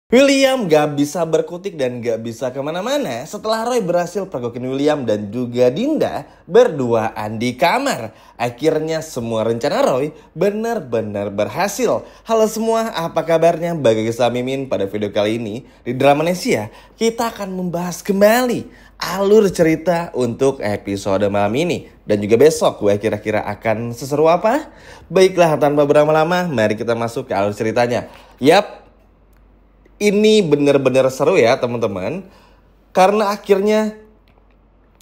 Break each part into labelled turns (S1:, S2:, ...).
S1: William gak bisa berkutik dan gak bisa kemana-mana setelah Roy berhasil pergokin William dan juga Dinda berduaan di kamar. Akhirnya semua rencana Roy benar-benar berhasil. Halo semua, apa kabarnya? Bagi saya Mimin, pada video kali ini di Dramanesia kita akan membahas kembali alur cerita untuk episode malam ini. Dan juga besok gue kira-kira akan seseru apa? Baiklah, tanpa berlama-lama mari kita masuk ke alur ceritanya. Yap, ini bener-bener seru ya teman-teman. Karena akhirnya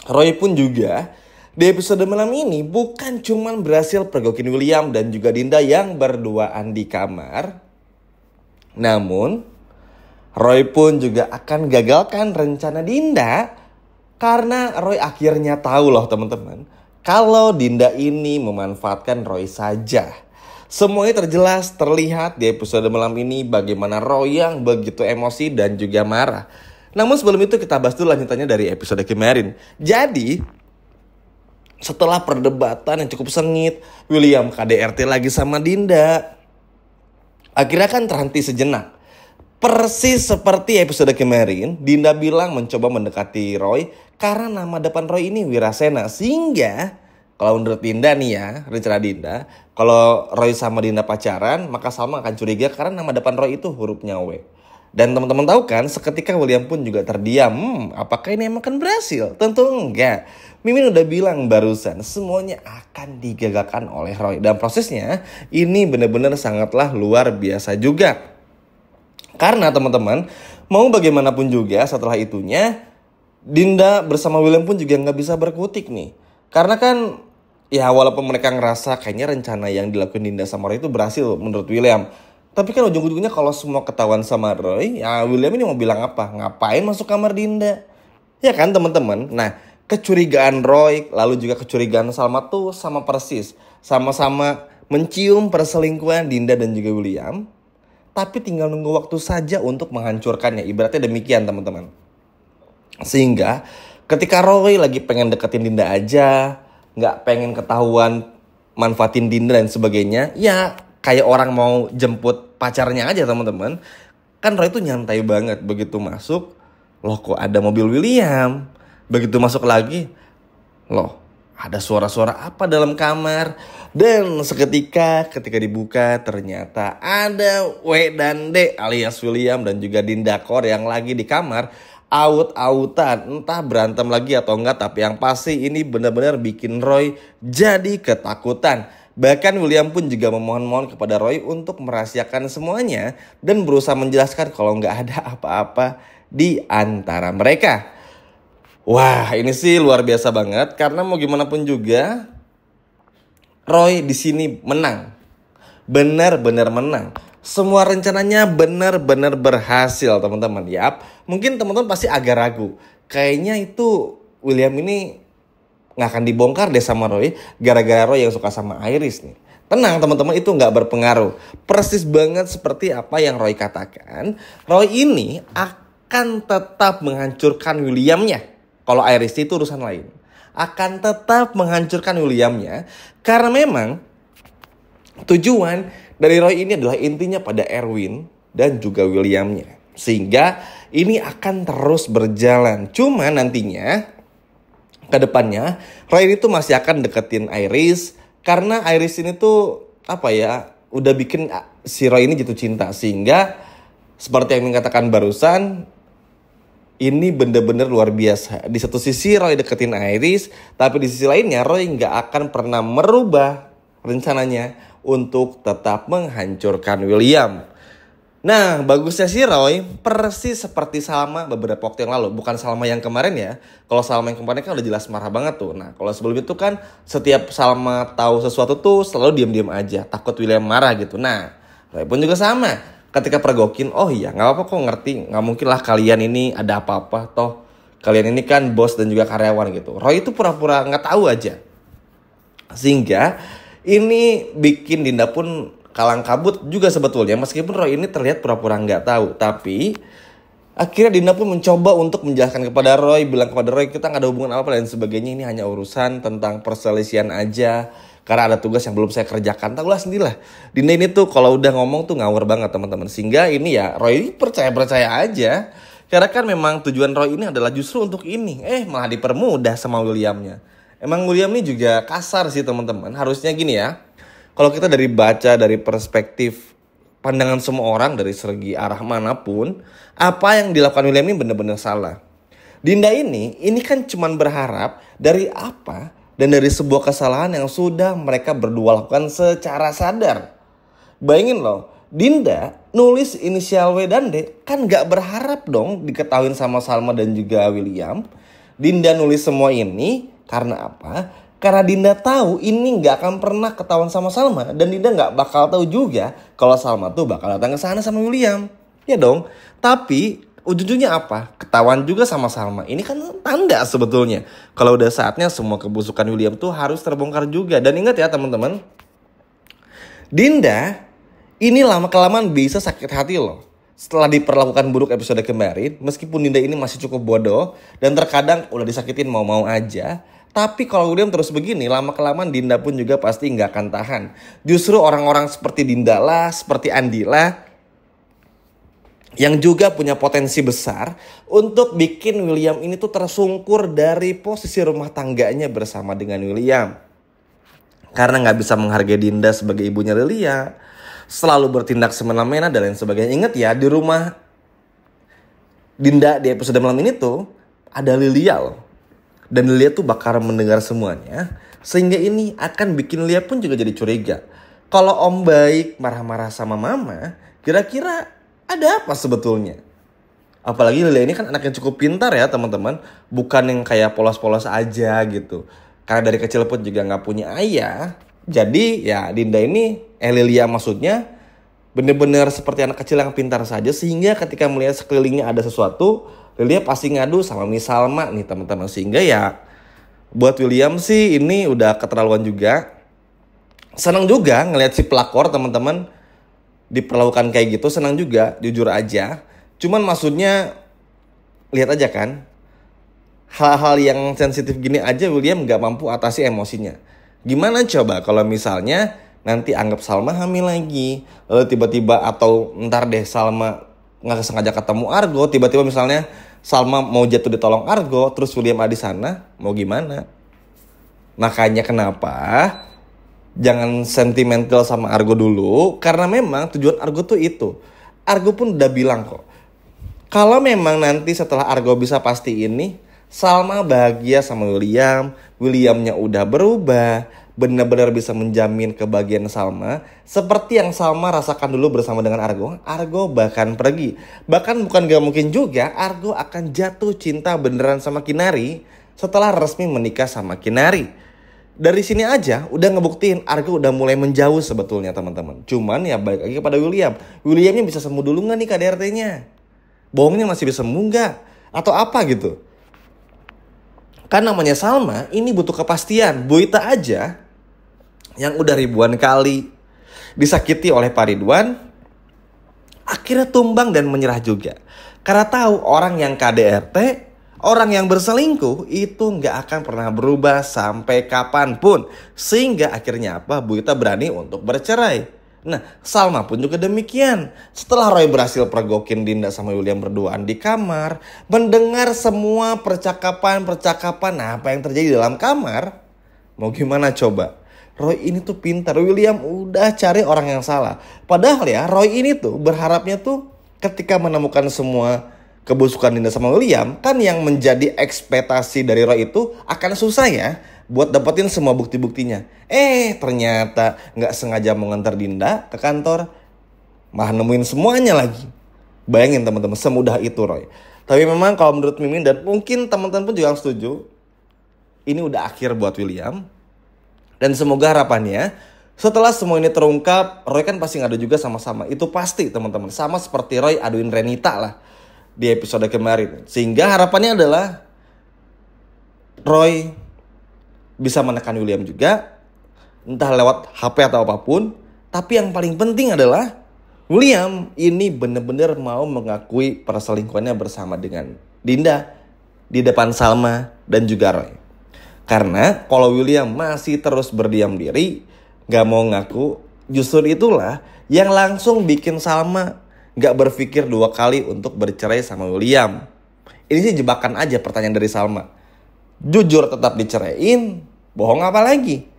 S1: Roy pun juga di episode malam ini bukan cuman berhasil pergokin William dan juga Dinda yang berduaan di kamar. Namun Roy pun juga akan gagalkan rencana Dinda. Karena Roy akhirnya tahu loh teman-teman, kalau Dinda ini memanfaatkan Roy saja. Semuanya terjelas terlihat di episode malam ini bagaimana Roy yang begitu emosi dan juga marah. Namun sebelum itu kita bahas dulu lanjutannya dari episode kemarin. Jadi setelah perdebatan yang cukup sengit, William KDRT lagi sama Dinda. Akhirnya kan terhenti sejenak. Persis seperti episode kemarin, Dinda bilang mencoba mendekati Roy karena nama depan Roy ini Wirasena. Sehingga kalau menurut Dinda nih ya, rencana Dinda, kalau Roy sama Dinda pacaran, maka Salma akan curiga karena nama depan Roy itu hurufnya W. Dan teman-teman tahu kan, seketika William pun juga terdiam. Apakah ini emang akan berhasil? Tentu enggak. Mimin udah bilang barusan, semuanya akan digagalkan oleh Roy. Dan prosesnya ini benar-benar sangatlah luar biasa juga. Karena teman-teman, mau bagaimanapun juga setelah itunya, Dinda bersama William pun juga nggak bisa berkutik nih. Karena kan ya walaupun mereka ngerasa kayaknya rencana yang dilakukan Dinda sama Roy itu berhasil menurut William. Tapi kan ujung-ujungnya kalau semua ketahuan sama Roy, ya William ini mau bilang apa? Ngapain masuk kamar Dinda? Ya kan teman-teman? Nah, kecurigaan Roy lalu juga kecurigaan Salma tuh sama persis. Sama-sama mencium perselingkuhan Dinda dan juga William. Tapi tinggal nunggu waktu saja untuk menghancurkannya. Ibaratnya demikian teman-teman. Sehingga ketika Roy lagi pengen deketin Dinda aja, nggak pengen ketahuan manfaatin Dinda dan sebagainya, ya kayak orang mau jemput pacarnya aja teman-teman. Kan Roy tuh nyantai banget. Begitu masuk, loh kok ada mobil William. Begitu masuk lagi, loh ada suara-suara apa dalam kamar. Dan seketika ketika dibuka ternyata ada W dan D alias William dan juga Dinda Kor yang lagi di kamar aut-autan. Entah berantem lagi atau enggak, tapi yang pasti ini benar-benar bikin Roy jadi ketakutan. Bahkan William pun juga memohon-mohon kepada Roy untuk merahasiakan semuanya dan berusaha menjelaskan kalau nggak ada apa-apa di antara mereka. Wah, ini sih luar biasa banget karena mau gimana pun juga Roy di sini menang. Benar-benar menang. Semua rencananya benar-benar berhasil, teman-teman. Yap, mungkin teman-teman pasti agak ragu. Kayaknya itu William ini nggak akan dibongkar deh sama Roy gara-gara Roy yang suka sama Iris nih. Tenang teman-teman, itu nggak berpengaruh. Persis banget seperti apa yang Roy katakan. Roy ini akan tetap menghancurkan Williamnya. Kalau Iris itu urusan lain. Akan tetap menghancurkan Williamnya. Karena memang tujuan dari Roy ini adalah intinya pada Erwin dan juga Williamnya. Sehingga ini akan terus berjalan. Cuma nantinya ke depannya Roy itu masih akan deketin Iris. Karena Iris ini tuh apa ya, udah bikin si Roy ini jatuh cinta. Sehingga seperti yang dikatakan barusan, ini bener-bener luar biasa. Di satu sisi Roy deketin Iris, tapi di sisi lainnya Roy nggak akan pernah merubah rencananya untuk tetap menghancurkan William. Nah, bagusnya si Roy persis seperti Salma beberapa waktu yang lalu. Bukan Salma yang kemarin ya. Kalau Salma yang kemarin kan udah jelas marah banget tuh. Nah, kalau sebelum itu kan setiap Salma tahu sesuatu tuh selalu diam-diam aja. Takut William marah gitu. Nah, Roy pun juga sama. Ketika pergokin, oh iya gak apa-apa kok, ngerti. Gak mungkin lah kalian ini ada apa-apa. Toh kalian ini kan bos dan juga karyawan gitu. Roy itu pura-pura gak tahu aja. Sehingga ini bikin Dinda pun kalang kabut juga sebetulnya. Meskipun Roy ini terlihat pura-pura gak tahu. Tapi akhirnya Dinda pun mencoba untuk menjelaskan kepada Roy. Bilang kepada Roy, kita gak ada hubungan apa-apa dan sebagainya. Ini hanya urusan tentang perselisihan aja. karena ada tugas yang belum saya kerjakan. Tahulah sendirilah. Dinda ini tuh kalau udah ngomong tuh ngawur banget teman-teman. Sehingga ini ya Roy percaya aja. Karena kan memang tujuan Roy ini adalah justru untuk ini. Malah dipermudah sama Williamnya. Emang William ini juga kasar sih teman-teman. Harusnya gini ya. Kalau kita dari perspektif pandangan semua orang dari segi arah manapun, apa yang dilakukan William ini benar-benar salah. Dinda ini kan cuman berharap dari apa dan dari sebuah kesalahan yang sudah mereka berdua lakukan secara sadar. Bayangin loh, Dinda nulis inisial W dan D kan gak berharap dong diketahuin sama Salma dan juga William. Dinda nulis semua ini karena apa? Karena Dinda tahu ini gak akan pernah ketahuan sama Salma. Dan Dinda gak bakal tahu juga kalau Salma tuh bakal datang ke sana sama William. Ya dong. Tapi ujung-ujungnya apa? Ketahuan juga sama Salma. Ini kan tanda sebetulnya. Kalau udah saatnya semua kebusukan William tuh harus terbongkar juga. Dan ingat ya teman-teman. Dinda ini lama-kelamaan bisa sakit hati loh. Setelah diperlakukan buruk episode kemarin. Meskipun Dinda ini masih cukup bodoh. Dan terkadang udah disakitin mau-mau aja. Tapi kalau William terus begini, lama-kelamaan Dinda pun juga pasti nggak akan tahan. Justru orang-orang seperti Dinda lah, seperti Andi lah, yang juga punya potensi besar untuk bikin William ini tuh tersungkur dari posisi rumah tangganya bersama dengan William. Karena nggak bisa menghargai Dinda sebagai ibunya Lilia, selalu bertindak semena-mena dan lain sebagainya. Ingat ya, di rumah Dinda di episode malam ini tuh ada Lilia loh. Dan Lilia tuh bakal mendengar semuanya. Sehingga ini akan bikin Lilia pun juga jadi curiga. Kalau Om baik marah-marah sama Mama, kira-kira ada apa sebetulnya? Apalagi Lilia ini kan anak yang cukup pintar ya teman-teman. Bukan yang kayak polos-polos aja gitu. Karena dari kecil pun juga gak punya ayah. Jadi ya Dinda ini, Lilia maksudnya, bener-bener seperti anak kecil yang pintar saja. Sehingga ketika melihat sekelilingnya ada sesuatu, Lilia pasti ngadu sama Miss Salma nih teman-teman. Sehingga ya buat William sih ini udah keterlaluan juga. Senang juga ngelihat si pelakor teman-teman diperlakukan kayak gitu. Senang juga, jujur aja. Cuman maksudnya lihat aja kan. Hal-hal yang sensitif gini aja William gak mampu atasi emosinya. Gimana coba kalau misalnya nanti anggap Salma hamil lagi. Lalu tiba-tiba atau ntar deh Salma nggak sengaja ketemu Argo, tiba-tiba misalnya Salma mau jatuh ditolong Argo, terus William ada di sana, mau gimana? Makanya kenapa jangan sentimental sama Argo dulu, karena memang tujuan Argo tuh itu. Argo pun udah bilang kok, kalau memang nanti setelah Argo bisa pasti ini, Salma bahagia sama William, Williamnya udah berubah, benar-benar bisa menjamin kebahagiaan Salma seperti yang Salma rasakan dulu bersama dengan Argo. Argo bahkan pergi. Bahkan bukan gak mungkin juga Argo akan jatuh cinta beneran sama Kinari setelah resmi menikah sama Kinari. Dari sini aja udah ngebuktiin Argo udah mulai menjauh sebetulnya teman-teman. Cuman ya balik lagi kepada William. Williamnya bisa sembuh dulu gak nih KDRT-nya? Bohongnya masih bisa sembuh gak? Atau apa gitu? Kan namanya Salma ini butuh kepastian. Boita aja yang udah ribuan kali disakiti oleh Pak Ridwan akhirnya tumbang dan menyerah juga. Karena tahu orang yang KDRT, orang yang berselingkuh itu gak akan pernah berubah sampai kapanpun. Sehingga akhirnya apa? Boita berani untuk bercerai. Nah, Salma pun juga demikian. Setelah Roy berhasil pergokin Dinda sama William berduaan di kamar, mendengar semua percakapan apa yang terjadi di dalam kamar, mau gimana coba? Roy ini tuh pintar. William udah cari orang yang salah. Padahal ya, Roy ini tuh berharapnya tuh ketika menemukan semua kebusukan Dinda sama William, kan yang menjadi ekspektasi dari Roy itu akan susah ya buat dapetin semua bukti-buktinya. Ternyata gak sengaja mengantar Dinda ke kantor, malah nemuin semuanya lagi. Bayangin teman-teman, semudah itu Roy. Tapi memang kalau menurut Mimin dan mungkin teman-teman pun juga setuju, ini udah akhir buat William. Dan semoga harapannya setelah semua ini terungkap, Roy kan pasti ngadu juga sama-sama. Itu pasti teman-teman, sama seperti Roy aduin Renita lah di episode kemarin. Sehingga harapannya adalah Roy bisa menekan William juga, entah lewat HP atau apapun. Tapi yang paling penting adalah William ini benar-benar mau mengakui perselingkuhannya bersama dengan Dinda di depan Salma dan juga Roy. Karena kalau William masih terus berdiam diri, gak mau ngaku, justru itulah yang langsung bikin Salma gak berpikir dua kali untuk bercerai sama William. Ini sih jebakan aja pertanyaan dari Salma. Jujur tetap diceraiin, bohong apa lagi?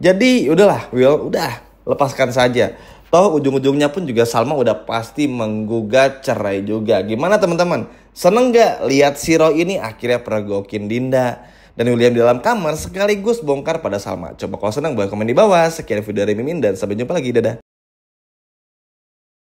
S1: Jadi udahlah Will, udah lepaskan saja. Toh ujung-ujungnya pun juga Salma udah pasti menggugat cerai juga. Gimana teman-teman? Seneng gak lihat si Roy ini akhirnya pergokin Dinda dan William di dalam kamar sekaligus bongkar pada Salma? Coba kalau seneng boleh komen di bawah. Sekian video dari Mimin dan sampai jumpa lagi. Dadah.